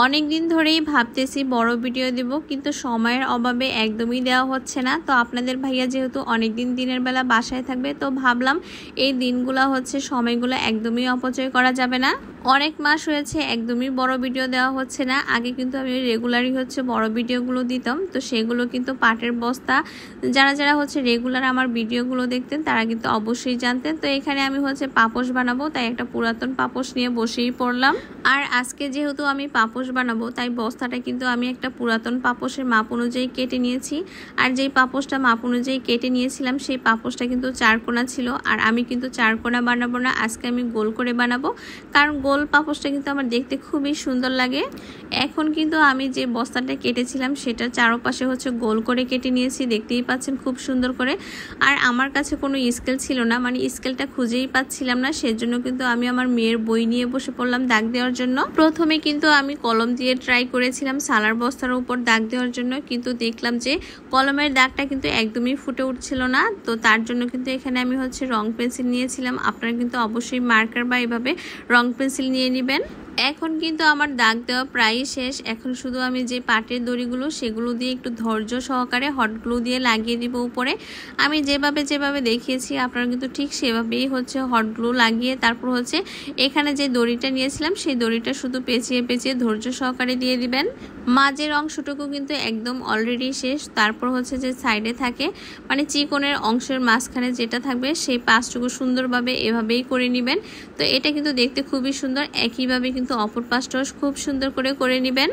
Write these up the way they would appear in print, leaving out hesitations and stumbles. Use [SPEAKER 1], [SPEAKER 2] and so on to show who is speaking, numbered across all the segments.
[SPEAKER 1] অনেক দিন ধরেই ভাবতেছি বড় ভিডিও দেব, কিন্তু সময়ের অভাবে একদমই দেওয়া হচ্ছে না। তো আপনাদের ভাইয়া যেহেতু অনেক দিন দিনের বেলা বাসায় থাকবে, তো ভাবলাম এই দিনগুলো সময়গুলো একদমই অপচয় করা যাবে না। অনেক মাস হয়েছে একদমই বড় ভিডিও দেওয়া হচ্ছে না। আগে কিন্তু আমি রেগুলারই বড় ভিডিওগুলো দিতাম, তো সেগুলো কিন্তু পাটের বস্তা। যারা যারা রেগুলার আমার ভিডিওগুলো দেখতেন তারা কিন্তু অবশ্যই জানতেন। তো এখানে আমি পাপোশ বানাবো, তাই একটা পুরাতন পাপোশ নিয়ে বসেই পড়লাম। আর আজকে যেহেতু আমি পাপোশ বানাবো, তাই বস্তাটা কিন্তু আমি একটা পুরাতন পাপোশের মাপ অনুযায়ী কেটে নিয়েছি। আর যেই পাপোশটা মাপ অনুযায়ী কেটে নিয়েছিলাম, সেই পাপোশটা কিন্তু 4 কোনা ছিল। আর আমি কিন্তু 4 কোনা বানাবো না, আজকে আমি গোল করে বানাবো, কারণ গোল পাপোশটা কিন্তু আমার দেখতে খুবই সুন্দর লাগে। এখন কিন্তু আমি যে বস্তাটা কেটেছিলাম সেটা চারপাশে গোল করে কেটে নিয়েছি, দেখতেই পাচ্ছেন খুব সুন্দর করে। আর আমার কাছে কোনো স্কেল ছিল না, মানে স্কেলটা খুঁজেই পাচ্ছিলাম না, সেজন্য কিন্তু আমি আমার মেয়ের বই নিয়ে বসে পড়লাম দাগ দেওয়ার জন্য। প্রথমে কিন্তু আমি কলম দিয়ে ট্রাই করেছিলাম সালার বস্তার উপর দাগ দেওয়ার জন্য, কিন্তু দেখলাম যে কলমের দাগটা কিন্তু একদমই ফুটে উঠছিল না। তো তার জন্য কিন্তু এখানে আমি রং পেন্সিল নিয়েছিলাম। আপনারা কিন্তু অবশ্যই মার্কার বা এভাবে রং পেন্সিল নিয়ে নেবেন। এখন কিন্তু আমার দাগ দেওয়া প্রায় শেষ। এখন শুধু আমি যে পাটের দড়িগুলো সেগুলো দিয়ে একটু ধৈর্য সহকারে হট গ্লু দিয়ে লাগিয়ে দিব উপরে। আমি যেভাবে দেখিয়েছি আপনারা কিন্তু ঠিক সেভাবেই হট গ্লু লাগিয়ে তারপর এখানে যে দড়িটা নিয়েছিলাম সেই দড়িটা শুধু পেঁচিয়ে পেঁচিয়ে ধৈর্য সহকারে দিয়ে দিবেন। মাঝের অংশটুকু কিন্তু একদম অলরেডি শেষ। তারপর যে সাইডে থাকে, মানে চিকনের অংশের মাঝখানে যেটা থাকবে সেই পাশটুকু সুন্দরভাবে এভাবেই করে নেবেন। তো এটা কিন্তু দেখতে খুবই সুন্দর। একইভাবে কিন্তু অপর পাশটাও খুব সুন্দর করে নেবেন।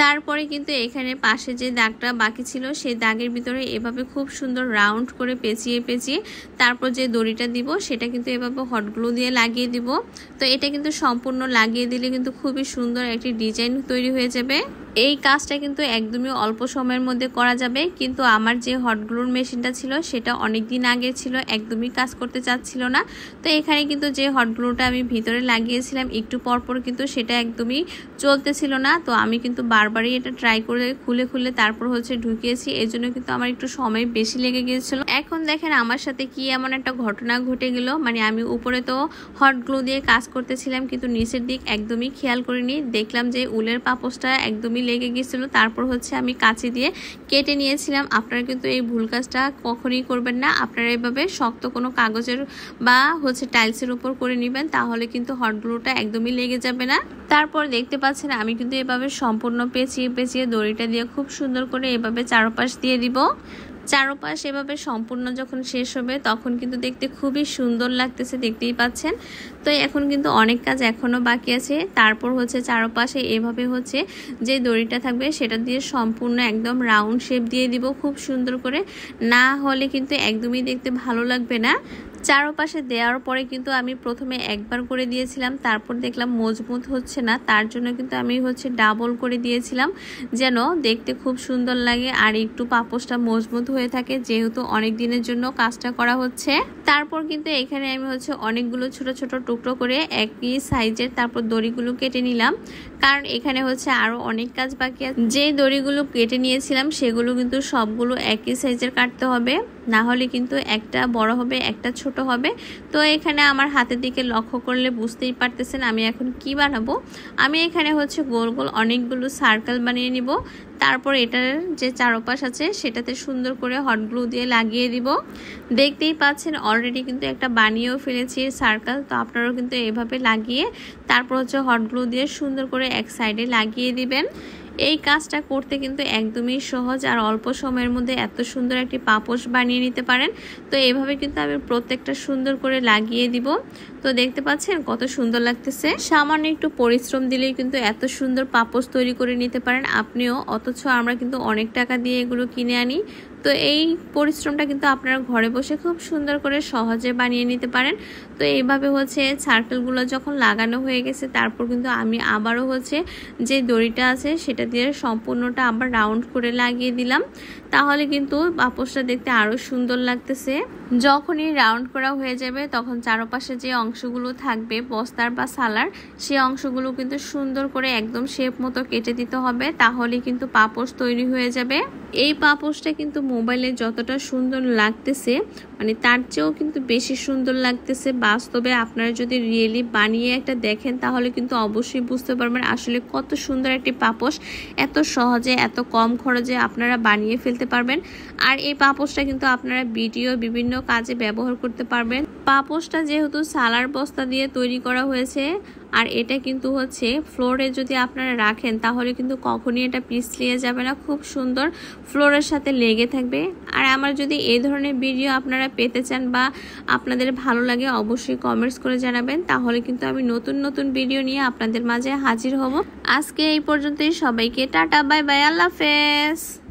[SPEAKER 1] তারপরে কিন্তু এখানে পাশে যে দাগটা বাকি ছিল সেই দাগের ভিতরে এভাবে খুব সুন্দর রাউন্ড করে পেঁচিয়ে পেঁচিয়ে তারপর যে দড়িটা দিব সেটা কিন্তু এভাবে হট গ্লু দিয়ে লাগিয়ে দিব। তো এটা কিন্তু সম্পূর্ণ লাগিয়ে দিলে কিন্তু খুবই সুন্দর একটি ডিজাইন তৈরি হয়ে যাবে। এই কাজটা কিন্তু একদমই অল্প সময়ের মধ্যে করা যাবে, কিন্তু আমার যে হট গ্লুর মেশিনটা ছিল সেটা অনেক দিন আগে ছিল, একদমই কাজ করতে চাচ্ছিল না। তো এখানে কিন্তু যে হট গ্লুটা আমি ভিতরে লাগিয়েছিলাম একটু পরপর কিন্তু সেটা একদমই চলতেছিল না। তো আমি কিন্তু বারবারই এটা ট্রাই করে খুলে তারপর ঢুকিয়েছি, এই জন্য কিন্তু আমার একটু সময় বেশি লেগে গিয়েছিল। এখন দেখেন আমার সাথে কি এমন একটা ঘটনা ঘটে গেল, মানে আমি উপরে তো হট গ্লু দিয়ে কাজ করতেছিলাম, কিন্তু নিচের দিক একদমই খেয়াল করিনি। দেখলাম যে উলের পাপোশটা একদমই লেগে গিয়েছিল। তারপর আমি কাঁচি দিয়ে কেটে নিয়েছিলাম। আপনারা কিন্তু এই ভুল কাজটা কখনোই করবেন না। আপনারা এভাবে শক্ত কোনো কাগজের বা টাইলসের উপর করে নেবেন, তাহলে কিন্তু হট গ্লুটা একদমই লেগে যাবে না। তারপর দেখতে পাচ্ছেন আমি কিন্তু এভাবে সম্পূর্ণ পেঁচিয়ে পেঁচিয়ে দড়িটা দিয়ে খুব সুন্দর করে এভাবে চারপাশ দিয়ে দিব। চারপাশ এভাবে সম্পূর্ণ যখন শেষ হবে তখন কিন্তু দেখতে খুবই সুন্দর লাগতেছে, দেখতেই পাচ্ছেন। তো এখন কিন্তু অনেক কাজ এখনো বাকি আছে। তারপর চারপাশে এভাবে যে দড়িটা থাকবে সেটা দিয়ে সম্পূর্ণ একদম রাউন্ড শেপ দিয়ে দিব খুব সুন্দর করে, না হলে কিন্তু একদমই দেখতে ভালো লাগবে না। চারপাশে দেওয়ার পরে কিন্তু আমি প্রথমে একবার করে দিয়েছিলাম, তারপর দেখলাম মজবুত হচ্ছে না, তার জন্য কিন্তু আমি ডাবল করে দিয়েছিলাম, যেন দেখতে খুব সুন্দর লাগে আর একটু পাপোশটা মজবুত হয়ে থাকে, যেহেতু অনেক দিনের জন্য কাজটা করা হচ্ছে। তারপর কিন্তু এখানে আমি অনেকগুলো ছোট ছোট টুকরো করে একই সাইজের তারপর দড়িগুলো কেটে নিলাম, কারণ এখানে আরো অনেক কাজ বাকি আছে। যে দড়িগুলো কেটে নিয়েছিলাম সেগুলো কিন্তু সবগুলো একই সাইজের কাটতে হবে, না হলে কিন্তু একটা বড় হবে একটা ছোট হবে। তো এখানে আমার হাতের দিকে লক্ষ্য করলে বুঝতেই পারতেছেন আমি এখন কি বানাবো। আমি এখানে গোল গোল অনেকগুলো সার্কেল বানিয়ে নিব। তারপর এটার যে চারপাশ আছে সেটাতে সুন্দর করে হট গ্লু দিয়ে লাগিয়ে দিব। দেখতেই পাচ্ছেন অলরেডি কিন্তু একটা বানিয়েও ফেলেছি সার্কেল। তো আপনারাও কিন্তু এভাবে লাগিয়ে তারপর হট গ্লু দিয়ে সুন্দর করে এক সাইডে লাগিয়ে দিবেন। এই কাজটা করতে কিন্তু একদমই সহজ, আর অল্প সময়ের মধ্যে এত সুন্দর একটি পাপোশ বানিয়ে নিতে পারেন। তো এইভাবে কিন্তু আমি প্রত্যেকটা সুন্দর করে লাগিয়ে দিব। তো দেখতে পাচ্ছেন কত সুন্দর লাগতেছে। সামান্য একটু পরিশ্রম দিলেই কিন্তু এত সুন্দর পাপোশ তৈরি করে নিতে পারেন আপনিও, অথচ আমরা কিন্তু অনেক টাকা দিয়ে এগুলো কিনে আনি। তো এই পরিশ্রমটা কিন্তু আপনারা ঘরে বসে খুব সুন্দর করে সহজে বানিয়ে নিতে পারেন। তো এইভাবে সার্কেলগুলো যখন লাগানো হয়ে গেছে তারপর কিন্তু আমি আবারও যে দড়িটা আছে সেটা দিয়ে সম্পূর্ণটা আবার রাউন্ড করে লাগিয়ে দিলাম। তাহলে কিন্তু পাপোশটা দেখতে আরো সুন্দর লাগতেছে। যখনই রাউন্ড করা হয়ে যাবে তখন চারপাশে যে অংশগুলো থাকবে বস্তার বা সালার, সেই অংশগুলো কিন্তু সুন্দর করে একদম শেপ মতো কেটে দিতে হবে, তাহলে কিন্তু পাপোশ তৈরি হয়ে যাবে। এই পাপোশটা কিন্তু মোবাইলে যতটা সুন্দর লাগতেছে মানে তার চেয়েও কিন্তু বেশি সুন্দর লাগতেছে বাস্তবে। আপনারা যদি রিয়েলি বানিয়ে একটা দেখেন তাহলে কিন্তু অবশ্যই বুঝতে পারবেন আসলে কত সুন্দর একটি পাপোশ এত সহজে এত কম খরচে আপনারা বানিয়ে ফেলতে পারবেন। আর এই পাপোশটা কিন্তু আপনারা ভিডিও বিভিন্ন কাজে ব্যবহার করতে পারবেন। পাপোশটা যেহেতু সালার বস্তা দিয়ে তৈরি করা হয়েছে আর এটা কিন্তু হচ্ছে ফ্লোরে যদি আপনারা রাখেন তাহলে কিন্তু কখনই এটা পিছলিয়ে যাবে না, খুব সুন্দর ফ্লোরের সাথে লেগে থাকবে। আর আমার যদি এই ধরনের ভিডিও আপনারা পেতে চান বা আপনাদের ভালো লাগে অবশ্যই কমেন্টস করে জানাবেন, তাহলে কিন্তু আমি নতুন নতুন ভিডিও নিয়ে আপনাদের মাঝে হাজির হব। আজকে এই পর্যন্তই, সবাইকে টাটা বাই বাই, আল্লাহ হাফেজ।